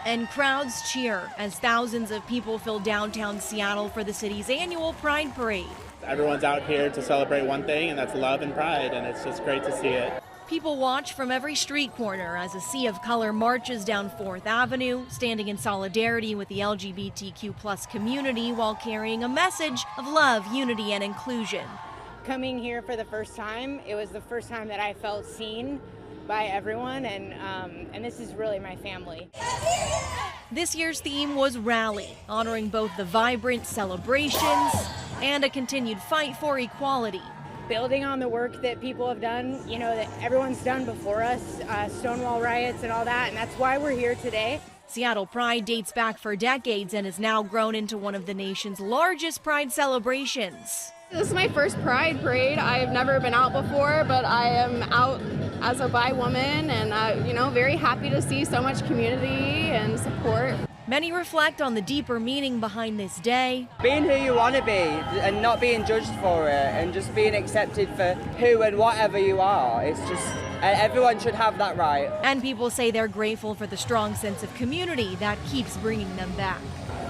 And crowds cheer as thousands of people fill downtown Seattle for the city's annual Pride Parade. Everyone's out here to celebrate one thing, and that's love and pride, and it's just great to see it. People watch from every street corner as a sea of color marches down 4th Avenue, standing in solidarity with the LGBTQ+ community while carrying a message of love, unity, and inclusion. Coming here for the first time, it was the first time that I felt seen by everyone, and this is really my family. This year's theme was Rally, honoring both the vibrant celebrations and a continued fight for equality. Building on the work that people have done, you know, that everyone's done before us, Stonewall riots and all that, and that's why we're here today. Seattle Pride dates back for decades and has now grown into one of the nation's largest pride celebrations. This is my first Pride Parade. I have never been out before, but I am out as a bi woman and, very happy to see so much community and support. Many reflect on the deeper meaning behind this day. Being who you want to be and not being judged for it and just being accepted for who and whatever you are. It's just, everyone should have that right. And people say they're grateful for the strong sense of community that keeps bringing them back.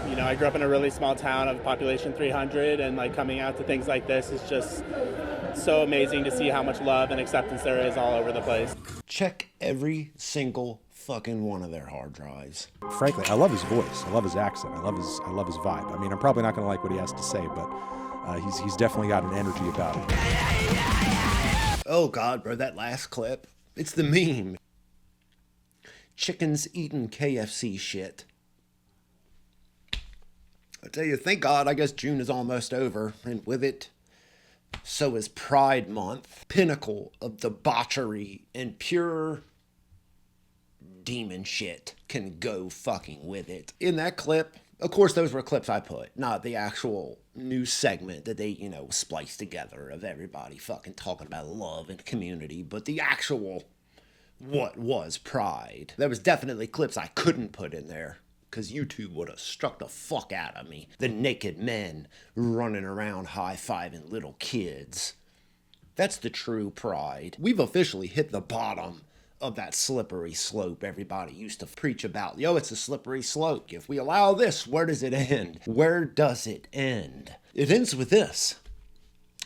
You know, I grew up in a really small town of population 300, and coming out to things like this is just so amazing to see how much love and acceptance there is all over the place. Check every single fucking one of their hard drives. Frankly, I love his voice. I love his accent. I love his vibe. I mean, I'm probably not going to like what he has to say, but he's definitely got an energy about him. Oh God, bro, that last clip. It's the meme. Chickens eating KFC shit. I tell you, thank God, I guess June is almost over, and with it, so is Pride Month. Pinnacle of debauchery and pure demon shit can go fucking with it. In that clip, of course, those were clips I put, not the actual news segment that they, spliced together of everybody fucking talking about love and community, but the actual what was Pride. There was definitely clips I couldn't put in there, because YouTube would have struck the fuck out of me. The naked men running around high-fiving little kids. That's the true Pride. We've officially hit the bottom of that slippery slope everybody used to preach about. Yo, it's a slippery slope. If we allow this, where does it end? Where does it end? It ends with this.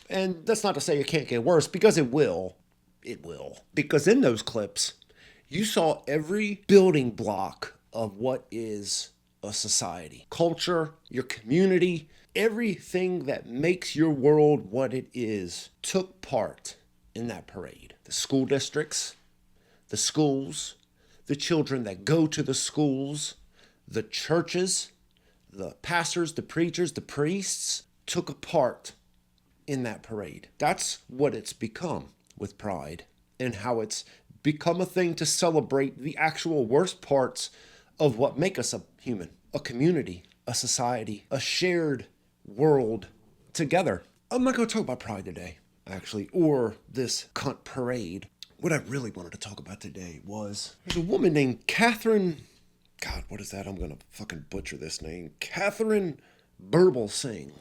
And that's not to say it can't get worse, because it will. It will. Because in those clips, you saw every building block of what is a society. Culture, your community, everything that makes your world what it is took part in that parade. The school districts, the schools, the children that go to the schools, the churches, the pastors, the preachers, the priests took a part in that parade. That's what it's become with Pride, and how it's become a thing to celebrate the actual worst parts of what make us a human, a community, a society, a shared world together. I'm not going to talk about Pride today, actually, or this cunt parade. What I really wanted to talk about today was, there's a woman named Katharine, God, what is that? I'm going to fucking butcher this name. Katharine Birbalsingh.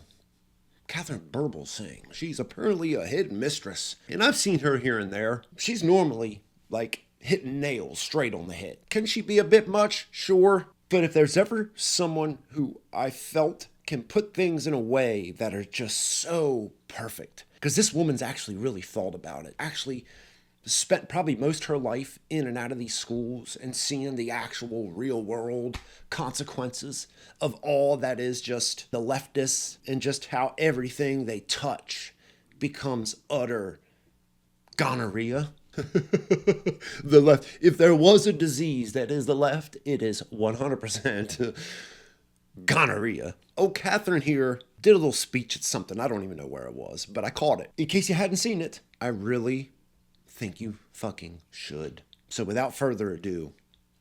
Katharine Birbalsingh. She's apparently a hidden mistress, and I've seen her here and there. She's normally, hitting nails straight on the head. Can she be a bit much? Sure. But if there's ever someone who I felt can put things in a way that are just so perfect, because this woman's actually really thought about it, actually spent probably most of her life in and out of these schools and seeing the actual real world consequences of all that is just the leftists, and just how everything they touch becomes utter gonorrhea. The left. If there was a disease that is the left, it is 100% gonorrhea. Oh, Katharine here did a little speech at something. I don't even know where it was, but I caught it. In case you hadn't seen it, I really think you fucking should. So without further ado,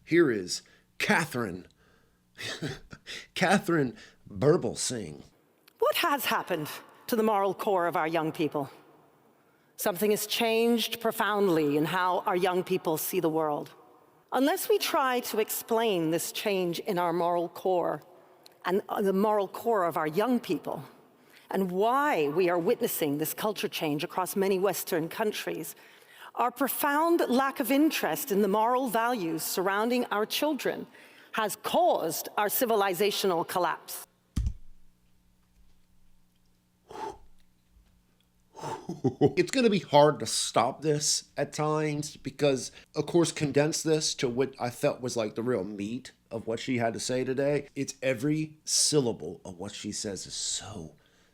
here is Katharine. Katharine Birbalsingh. What has happened to the moral core of our young people? Something has changed profoundly in how our young people see the world. Unless we try to explain this change in our moral core and the moral core of our young people, and why we are witnessing this culture change across many Western countries, our profound lack of interest in the moral values surrounding our children has caused our civilizational collapse. It's going to be hard to stop this at times because, of course, condense this to what I felt was like the real meat of what she had to say today. It's every syllable of what she says is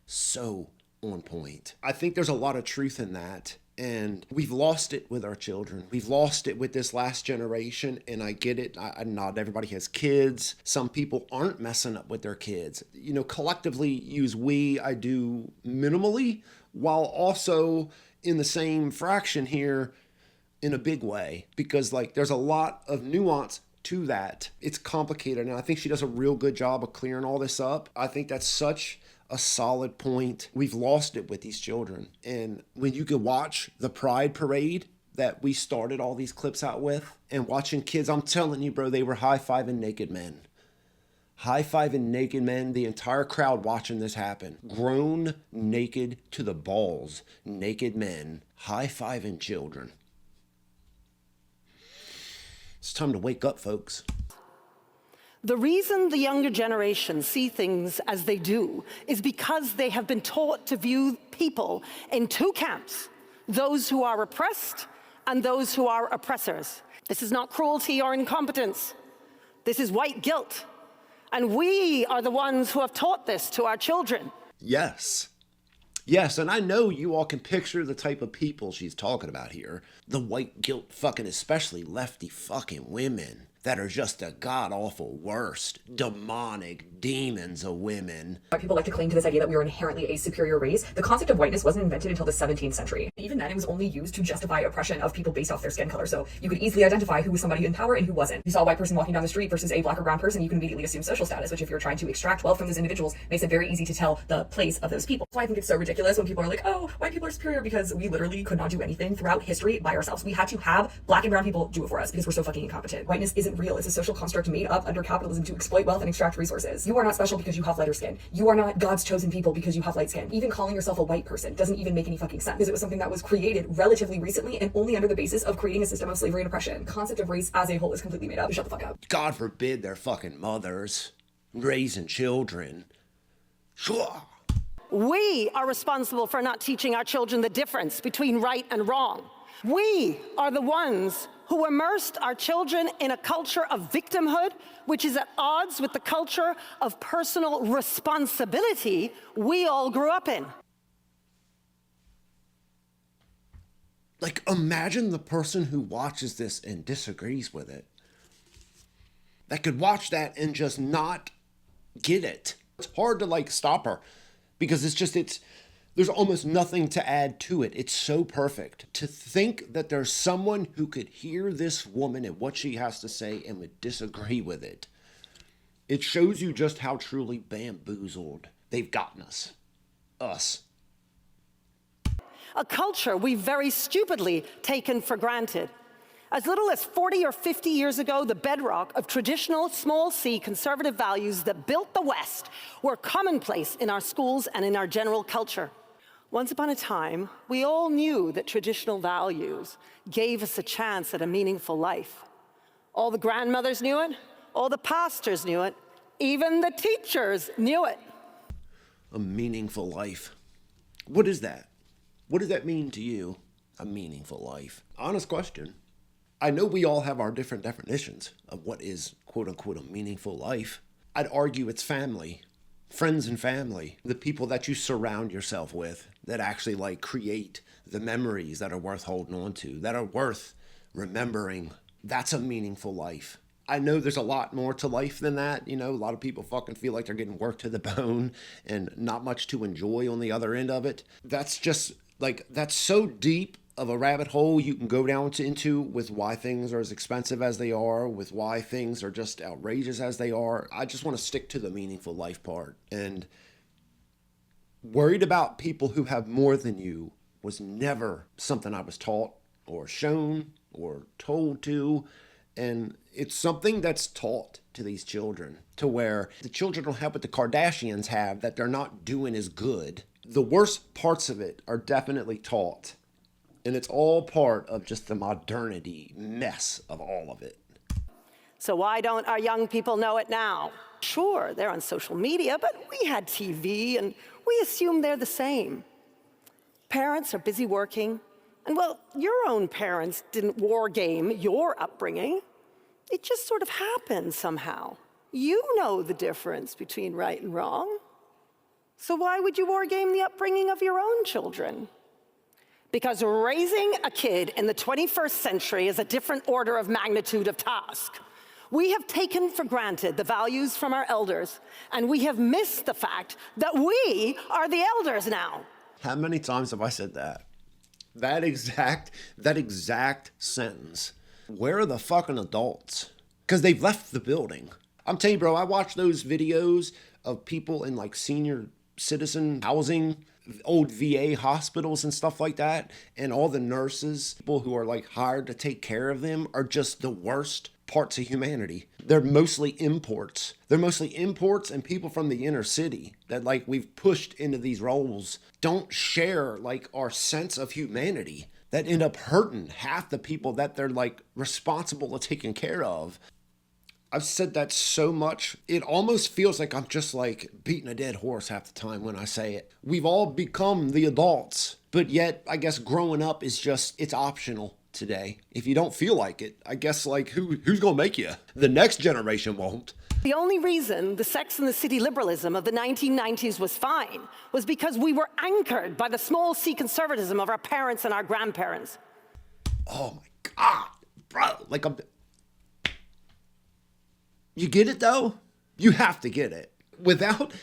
so on point. I think there's a lot of truth in that. And we've lost it with our children. We've lost it with this last generation. And I get it. Not everybody has kids. Some people aren't messing up with their kids. You know, collectively use we, I do minimally, while also in the same fraction here in a big way. Because like there's a lot of nuance to that. It's complicated. And I think she does a real good job of clearing all this up. I think that's such a solid point. We've lost it with these children. And when you could watch the Pride Parade that we started all these clips out with, and watching kids, I'm telling you, bro, they were high-fiving naked men. High-fiving naked men, the entire crowd watching this happen. Grown, naked to the balls, naked men, high-fiving children. It's time to wake up, folks. The reason the younger generation see things as they do is because they have been taught to view people in two camps, those who are oppressed and those who are oppressors. This is not cruelty or incompetence. This is white guilt. And we are the ones who have taught this to our children. Yes. Yes, and I know you all can picture the type of people she's talking about here. The white guilt fucking especially lefty fucking women that are just the god-awful worst, demonic demons of women. People like to cling to this idea that we are inherently a superior race. The concept of whiteness wasn't invented until the 17th century. Even then, it was only used to justify oppression of people based off their skin color. So you could easily identify who was somebody in power and who wasn't. You saw a white person walking down the street versus a black or brown person, you can immediately assume social status, which if you're trying to extract wealth from those individuals, makes it very easy to tell the place of those people. So I think it's so ridiculous when people are like, oh, white people are superior, because we literally could not do anything throughout history by ourselves. We had to have black and brown people do it for us because we're so fucking incompetent. Whiteness isn't real. It's a social construct made up under capitalism to exploit wealth and extract resources. You are not special because you have lighter skin. You are not God's chosen people because you have light skin. Even calling yourself a white person doesn't even make any fucking sense, because it was something that was created relatively recently and only under the basis of creating a system of slavery and oppression. The concept of race as a whole is completely made up. Shut the fuck up. God forbid they're fucking mothers raising children. Sure. We are responsible for not teaching our children the difference between right and wrong. We are the ones who immersed our children in a culture of victimhood, which is at odds with the culture of personal responsibility we all grew up in. Like, imagine the person who watches this and disagrees with it. That could watch that and just not get it. It's hard to, like, stop her because there's almost nothing to add to it. It's so perfect. To think that there's someone who could hear this woman and what she has to say and would disagree with it. It shows you just how truly bamboozled they've gotten us. Us. A culture we've very stupidly taken for granted. As little as 40 or 50 years ago, the bedrock of traditional small c conservative values that built the West were commonplace in our schools and in our general culture. Once upon a time, we all knew that traditional values gave us a chance at a meaningful life. All the grandmothers knew it, all the pastors knew it, even the teachers knew it. A meaningful life. What is that? What does that mean to you, a meaningful life? Honest question. I know we all have our different definitions of what is, quote unquote, a meaningful life. I'd argue it's family. Friends and family, the people that you surround yourself with that actually like create the memories that are worth holding on to, that are worth remembering. That's a meaningful life. I know there's a lot more to life than that. You know, a lot of people fucking feel like they're getting worked to the bone and not much to enjoy on the other end of it. That's just like, that's so deep of a rabbit hole you can go down into with why things are as expensive as they are, with why things are just outrageous as they are. I just want to stick to the meaningful life part. And worried about people who have more than you was never something I was taught or shown or told to. And it's something that's taught to these children, to where the children don't have what the Kardashians have, that they're not doing as good. The worst parts of it are definitely taught. And it's all part of just the modernity mess of all of it. So why don't our young people know it now? Sure, they're on social media, but we had TV, and we assume they're the same. Parents are busy working, and well, your own parents didn't war game your upbringing. It just sort of happened somehow. You know the difference between right and wrong. So why would you war game the upbringing of your own children? Because raising a kid in the 21st century is a different order of magnitude of task. We have taken for granted the values from our elders, and we have missed the fact that we are the elders now. How many times have I said that? That exact sentence. Where are the fucking adults? Because they've left the building. I'm telling you, bro, I watch those videos of people in like senior citizen housing, old VA hospitals and stuff like that, and all the nurses, people who are like hired to take care of them, are just the worst parts of humanity. They're mostly imports. They're mostly imports, and people from the inner city that like we've pushed into these roles don't share like our sense of humanity, that end up hurting half the people that they're like responsible for taking care of. I've said that so much, it almost feels like I'm just like beating a dead horse half the time when I say it. We've all become the adults, but yet I guess growing up is just, it's optional today. If you don't feel like it, I guess like who's gonna make you? The next generation won't. The only reason the Sex and the City liberalism of the 1990s was fine was because we were anchored by the small C conservatism of our parents and our grandparents. Oh my God, bro, like you get it though? You have to get it. Without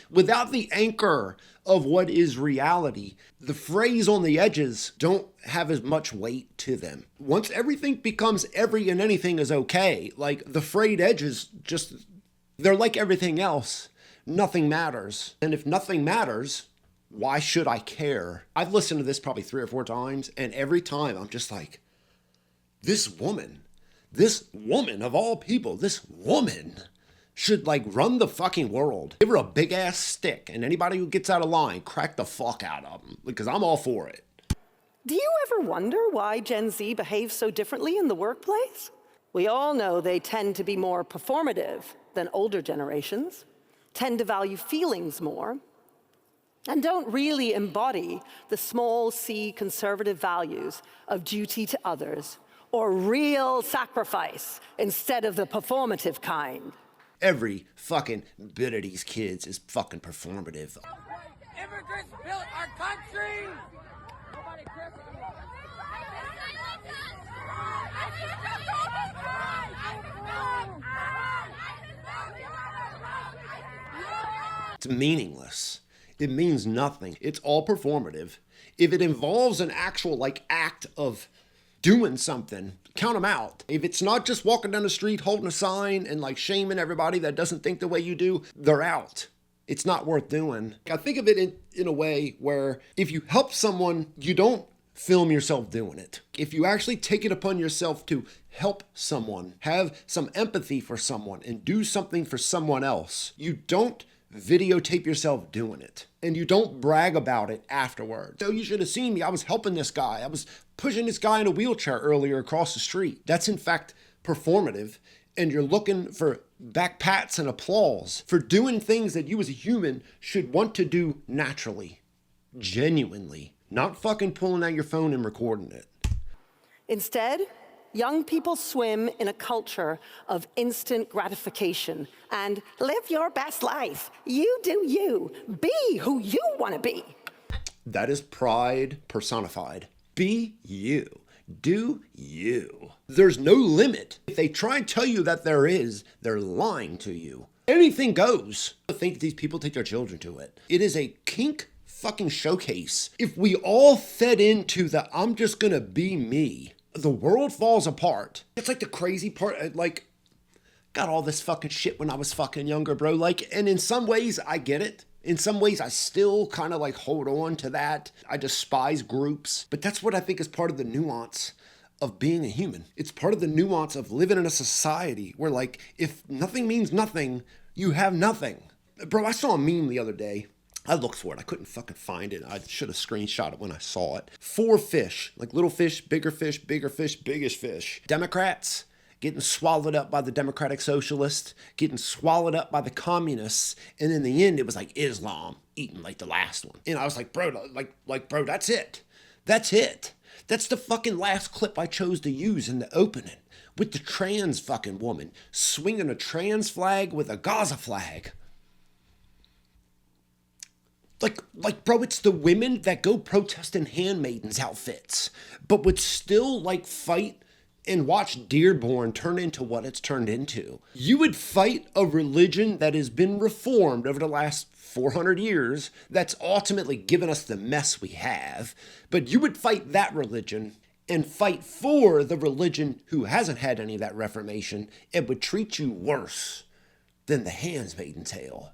the anchor of what is reality, the phrase on the edges don't have as much weight to them. Once everything becomes every and anything is okay, like the frayed edges just, they're like everything else. Nothing matters. And if nothing matters, why should I care? I've listened to this probably 3 or 4 times, and every time I'm just like, this woman of all people, this woman should like run the fucking world. Give her a big ass stick, and anybody who gets out of line, crack the fuck out of them, because I'm all for it. Do you ever wonder why Gen Z behaves so differently in the workplace? We all know they tend to be more performative than older generations, tend to value feelings more, and don't really embody the small C conservative values of duty to others or real sacrifice instead of the performative kind. Every fucking bit of these kids is fucking performative. Immigrants built our country! It's meaningless. It means nothing. It's all performative. If it involves an actual like act of doing something, count them out. If it's not just walking down the street holding a sign and like shaming everybody that doesn't think the way you do, they're out. It's not worth doing. I think of it in a way where if you help someone, you don't film yourself doing it. If you actually take it upon yourself to help someone, have some empathy for someone, and do something for someone else, you don't videotape yourself doing it, and you don't brag about it afterward. So you should have seen me. I was helping this guy. I was pushing this guy in a wheelchair earlier across the street. That's in fact performative, and you're looking for back pats and applause for doing things that you as a human should want to do naturally, genuinely, not fucking pulling out your phone and recording it. Instead, young people swim in a culture of instant gratification and live your best life. You do you. Be who you want to be. That is pride personified. Be you. Do you. There's no limit. If they try and tell you that there is, they're lying to you. Anything goes. I think these people take their children to it. It is a kink fucking showcase. If we all fed into the I'm just gonna be me, the world falls apart. It's like the crazy part, like, got all this fucking shit when I was fucking younger, bro. Like, and in some ways I get it. In some ways I still kind of like hold on to that. I despise groups, but that's what I think is part of the nuance of being a human. It's part of the nuance of living in a society where like, if nothing means nothing, you have nothing. Bro, I saw a meme the other day. I looked for it. I couldn't fucking find it. I should have screenshot it when I saw it. 4 fish, like little fish, bigger fish, biggest fish. Democrats getting swallowed up by the democratic socialists, getting swallowed up by the communists, and in the end, it was like Islam eating like the last one. And I was like, bro, bro, that's it. That's it. That's the fucking last clip I chose to use in the opening, with the trans fucking woman swinging a trans flag with a Gaza flag. Like, bro, it's the women that go protest in handmaidens outfits, but would still, like, fight and watch Dearborn turn into what it's turned into. You would fight a religion that has been reformed over the last 400 years, that's ultimately given us the mess we have, but you would fight that religion and fight for the religion who hasn't had any of that reformation and would treat you worse than the handmaid's tale.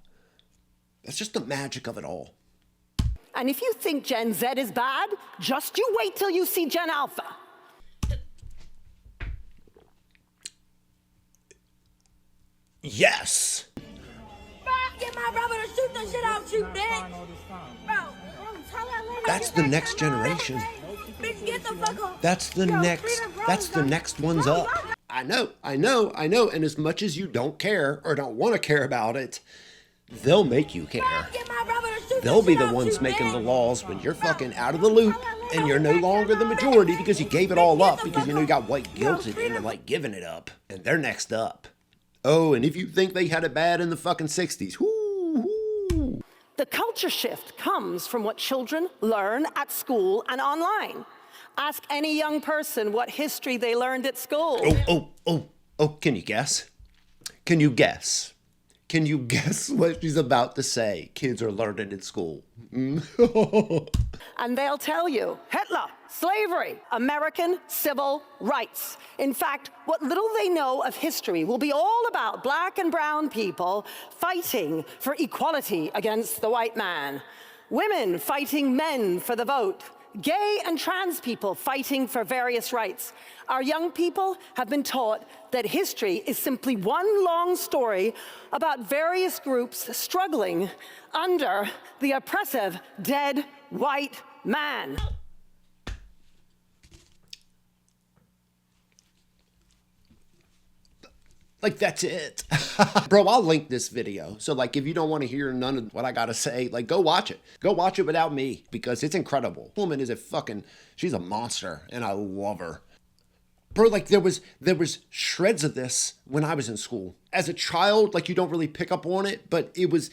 That's just the magic of it all. And if you think Gen Z is bad, just you wait till you see Gen Alpha. Yes. Get my brother to shoot the shit out you, bitch. Bro, tell that lady. That's the next generation. Bitch, get the fuck off. That's the next one's up. I know. And as much as you don't care or don't want to care about it, they'll make you care. They'll be the ones making the laws when you're fucking out of the loop and you're no longer the majority because you gave it all up because you know you got white guilted into like giving it up. And they're next up. Oh, and if you think they had it bad in the fucking 60s, whoo. The culture shift comes from what children learn at school and online. Ask any young person what history they learned at school. Oh, can you guess? Can you guess what she's about to say? Kids are learning in school. And they'll tell you, Hitler, slavery, American civil rights. In fact, what little they know of history will be all about black and brown people fighting for equality against the white man, women fighting men for the vote, gay and trans people fighting for various rights. Our young people have been taught that history is simply one long story about various groups struggling under the oppressive dead white man. Like, that's it. Bro, I'll link this video. So, like, if you don't want to hear none of what I got to say, like, go watch it. Go watch it without me because it's incredible. Woman is she's a monster and I love her. Bro, like, there was shreds of this when I was in school. As a child, like, you don't really pick up on it, but it was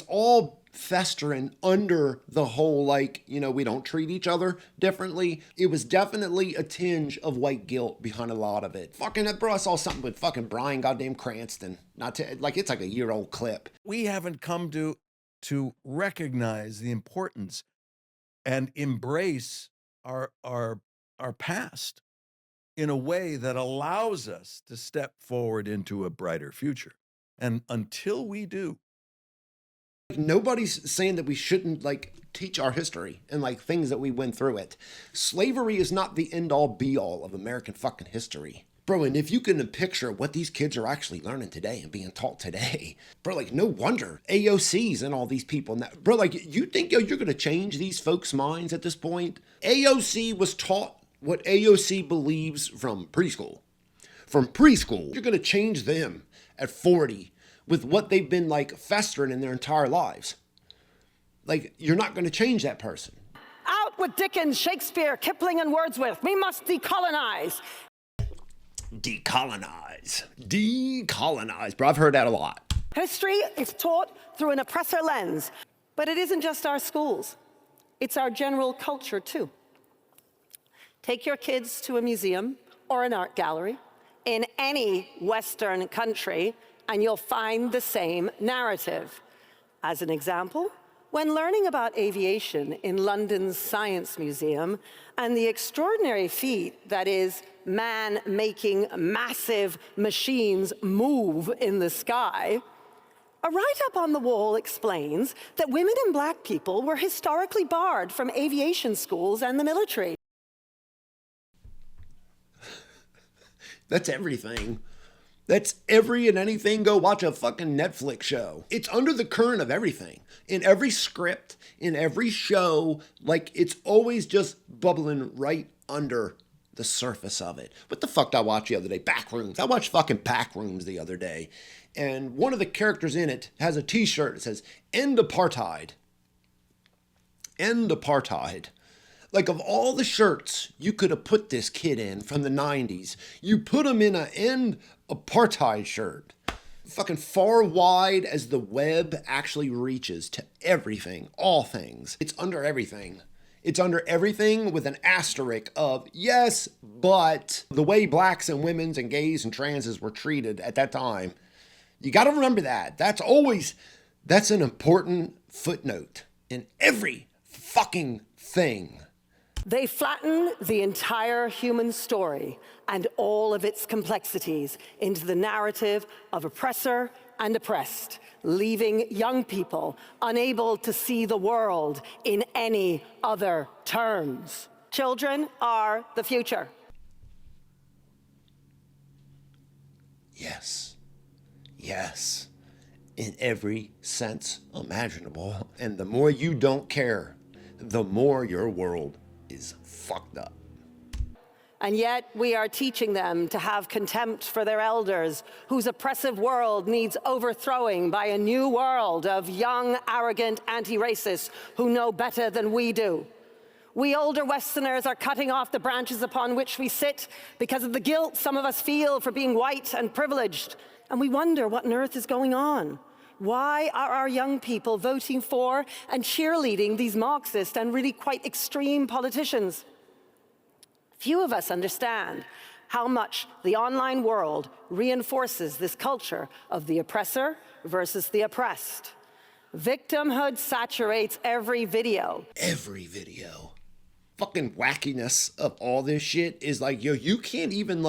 all festering under the whole, like, you know, we don't treat each other differently. It was definitely a tinge of white guilt behind a lot of it. Fucking, bro, I saw something with fucking Bryan goddamn Cranston. It's like a year-old clip. We haven't come to recognize the importance and embrace our past in a way that allows us to step forward into a brighter future. And until we do, nobody's saying that we shouldn't, like, teach our history and, like, things that we went through it. Slavery is not the end-all be-all of American fucking history. Bro, and if you can picture what these kids are actually learning today and being taught today, bro, like, no wonder AOCs and all these people. And that, bro, like, you think you're going to change these folks' minds at this point? AOC was taught what AOC believes from preschool. From preschool, you're going to change them at 40 with what they've been, like, festering in their entire lives. Like, you're not going to change that person. Out with Dickens, Shakespeare, Kipling, and Wordsworth. We must decolonize. Decolonize. Bro, I've heard that a lot. History is taught through an oppressor lens. But it isn't just our schools. It's our general culture, too. Take your kids to a museum or an art gallery in any Western country, and you'll find the same narrative. As an example, when learning about aviation in London's Science Museum and the extraordinary feat that is man making massive machines move in the sky, a write-up on the wall explains that women and black people were historically barred from aviation schools and the military. That's everything. That's every and anything. Go watch a fucking Netflix show. It's under the current of everything. In every script, in every show, like, it's always just bubbling right under the surface of it. What the fuck did I watch the other day? Backrooms. I watched fucking Backrooms the other day. And one of the characters in it has a t-shirt that says, "End Apartheid." End Apartheid. Like, of all the shirts you could have put this kid in from the 90s, you put him in an End Apartheid shirt. Fucking far wide as the web actually reaches to everything, all things. It's under everything. It's under everything with an asterisk of, yes, but the way blacks and women's and gays and transes were treated at that time. You got to remember that. That's an important footnote in every fucking thing. They flatten the entire human story and all of its complexities into the narrative of oppressor and oppressed, leaving young people unable to see the world in any other terms. Children are the future. Yes. Yes. In every sense imaginable. And the more you don't care, the more your world is fucked up. And yet we are teaching them to have contempt for their elders, whose oppressive world needs overthrowing by a new world of young, arrogant anti-racists who know better than we do. We older Westerners are cutting off the branches upon which we sit because of the guilt some of us feel for being white and privileged. And we wonder what on earth is going on. Why are our young people voting for and cheerleading these Marxist and really quite extreme politicians? Few of us understand how much the online world reinforces this culture of the oppressor versus the oppressed. Victimhood saturates every video. Every video. Fucking wackiness of all this shit is like, yo, you can't even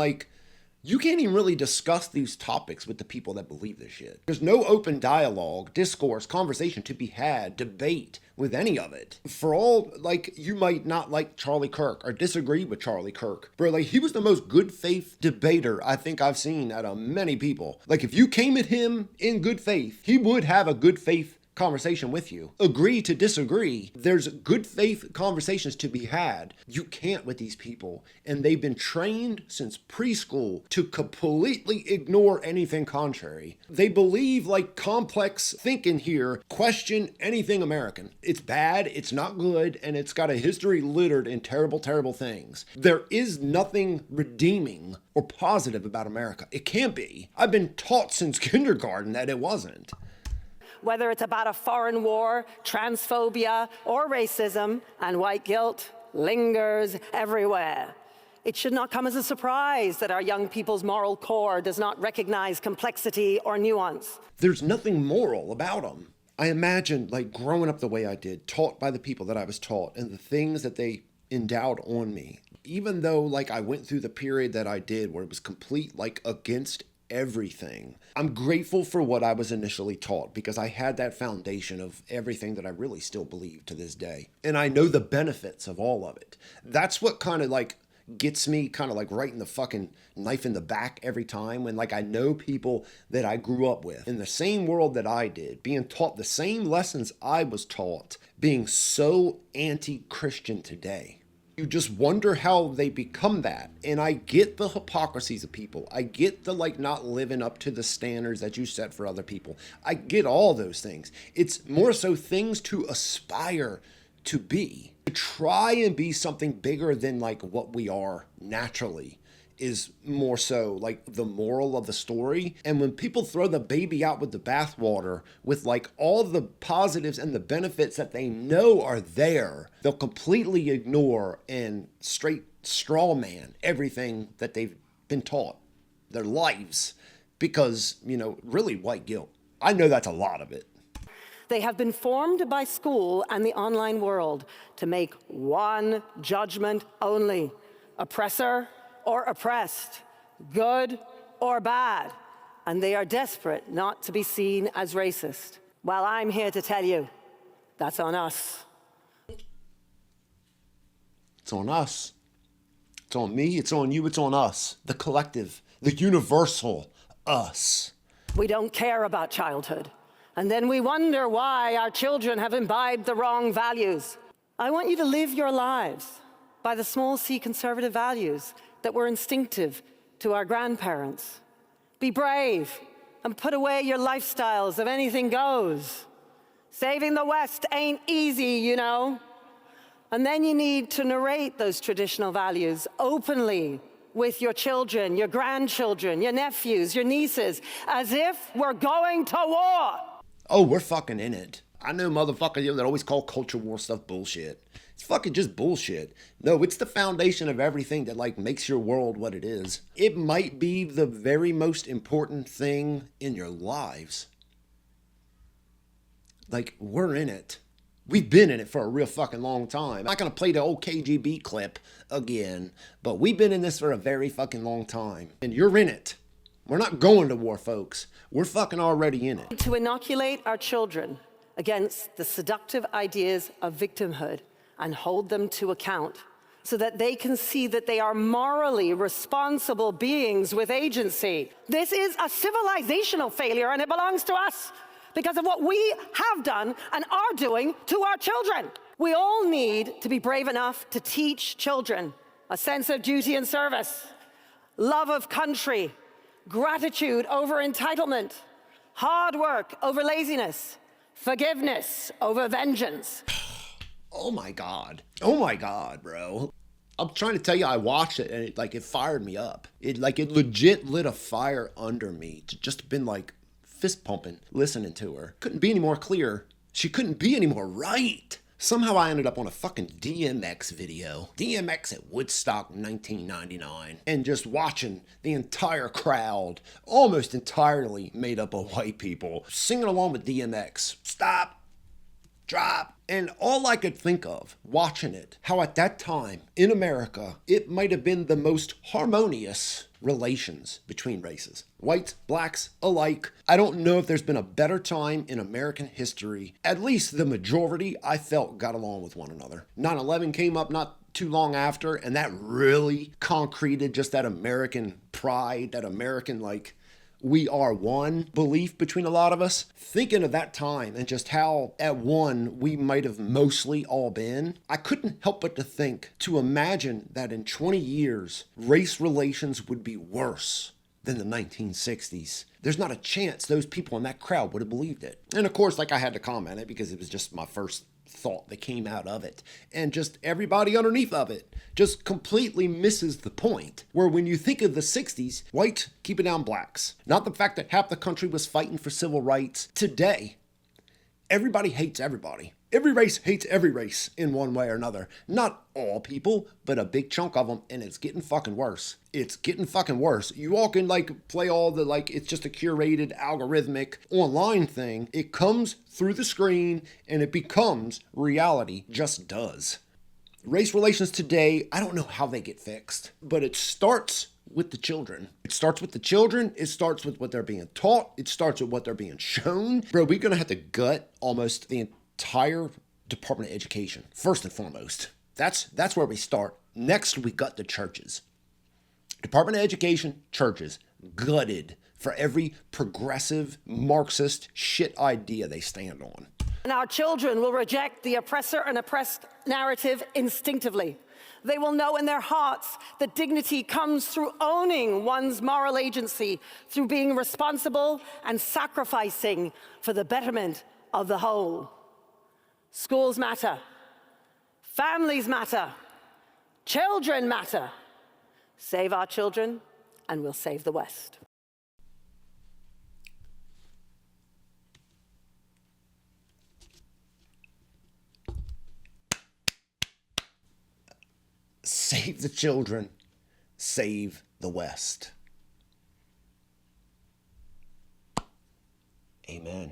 really discuss these topics with the people that believe this shit. There's no open dialogue, discourse, conversation to be had, debate with any of it. For all, like, you might not like Charlie Kirk or disagree with Charlie Kirk, but like, he was the most good faith debater I think I've seen out of many people. Like, if you came at him in good faith, he would have a good faith conversation with you. Agree to disagree. There's good faith conversations to be had. You can't with these people. And they've been trained since preschool to completely ignore anything contrary. They believe like complex thinking here, question anything American. It's bad, it's not good, and it's got a history littered in terrible, terrible things. There is nothing redeeming or positive about America. It can't be. I've been taught since kindergarten that it wasn't. Whether it's about a foreign war, transphobia, or racism, and white guilt lingers everywhere. It should not come as a surprise that our young people's moral core does not recognize complexity or nuance. There's nothing moral about them. I imagine, like, growing up the way I did, taught by the people that I was taught, and the things that they endowed on me. Even though, like, I went through the period that I did where it was complete, like, against everything. I'm grateful for what I was initially taught because I had that foundation of everything that I really still believe to this day. And I know the benefits of all of it. That's what kind of like gets me kind of like right in the fucking knife in the back every time when like I know people that I grew up with in the same world that I did, being taught the same lessons I was taught, being so anti-Christian today. You just wonder how they become that. And I get the hypocrisies of people. I get the like not living up to the standards that you set for other people. I get all those things. It's more so things to aspire to be. To try and be something bigger than like what we are naturally is more so like the moral of the story. And when people throw the baby out with the bathwater with like all the positives and the benefits that they know are there, they'll completely ignore and straight straw man everything that they've been taught their lives because, you know, really white guilt. I know that's a lot of it. They have been formed by school and the online world to make one judgment only: oppressor or oppressed, good or bad, and they are desperate not to be seen as racist. Well, I'm here to tell you, that's on us. It's on us. It's on me, it's on you, it's on us. The collective, the universal us. We don't care about childhood, and then we wonder why our children have imbibed the wrong values. I want you to live your lives by the small c conservative values that were instinctive to our grandparents. Be brave and put away your lifestyles of anything goes. Saving the West ain't easy, you know. And then you need to narrate those traditional values openly with your children, your grandchildren, your nephews, your nieces, as if we're going to war. Oh, we're fucking in it. I know motherfuckers that always call culture war stuff bullshit. It's fucking just bullshit. No, it's the foundation of everything that like makes your world what it is. It might be the very most important thing in your lives. Like, we're in it. We've been in it for a real fucking long time. I'm not gonna play the old KGB clip again, but we've been in this for a very fucking long time. And you're in it. We're not going to war, folks. We're fucking already in it. To inoculate our children against the seductive ideas of victimhood and hold them to account so that they can see that they are morally responsible beings with agency. This is a civilizational failure, and it belongs to us because of what we have done and are doing to our children. We all need to be brave enough to teach children a sense of duty and service, love of country, gratitude over entitlement, hard work over laziness, forgiveness over vengeance. Oh my God. Oh my God, bro. I'm trying to tell you, I watched it and it fired me up. It legit lit a fire under me to just been like fist pumping, listening to her. Couldn't be any more clear. She couldn't be any more right. Somehow I ended up on a fucking DMX video. DMX at Woodstock 1999. And just watching the entire crowd, almost entirely made up of white people, singing along with DMX. Stop. Drop. And all I could think of, watching it, how at that time, in America, it might have been the most harmonious relations between races. Whites, blacks, alike. I don't know if there's been a better time in American history. At least the majority, I felt, got along with one another. 9/11 came up not too long after, and that really concreted just that American pride, that American, we are one belief between a lot of us. Thinking of that time and just how at one we might have mostly all been, I couldn't help but to imagine that in 20 years, race relations would be worse than the 1960s. There's not a chance those people in that crowd would have believed it. And of course, I had to comment it because it was just my first thought that came out of it. And just everybody underneath of it just completely misses the point. Where when you think of the 60s, white keeping down blacks. Not the fact that half the country was fighting for civil rights. Today, everybody hates everybody. Every race hates every race in one way or another. Not all people, but a big chunk of them, and it's getting fucking worse. It's getting fucking worse. You all can play all the it's just a curated algorithmic online thing. It comes through the screen and it becomes reality. Just does. Race relations today, I don't know how they get fixed, but it starts with the children. It starts with the children. It starts with what they're being taught. It starts with what they're being shown. Bro, we're going to have to gut almost the entire Department of Education, first and foremost. That's where we start. Next, we gut the churches. Department of Education, churches, gutted for every progressive Marxist shit idea they stand on. And our children will reject the oppressor and oppressed narrative instinctively. They will know in their hearts that dignity comes through owning one's moral agency, through being responsible and sacrificing for the betterment of the whole. Schools matter. Families matter. Children matter. Save our children, and we'll save the West. Save the children, save the West. Amen.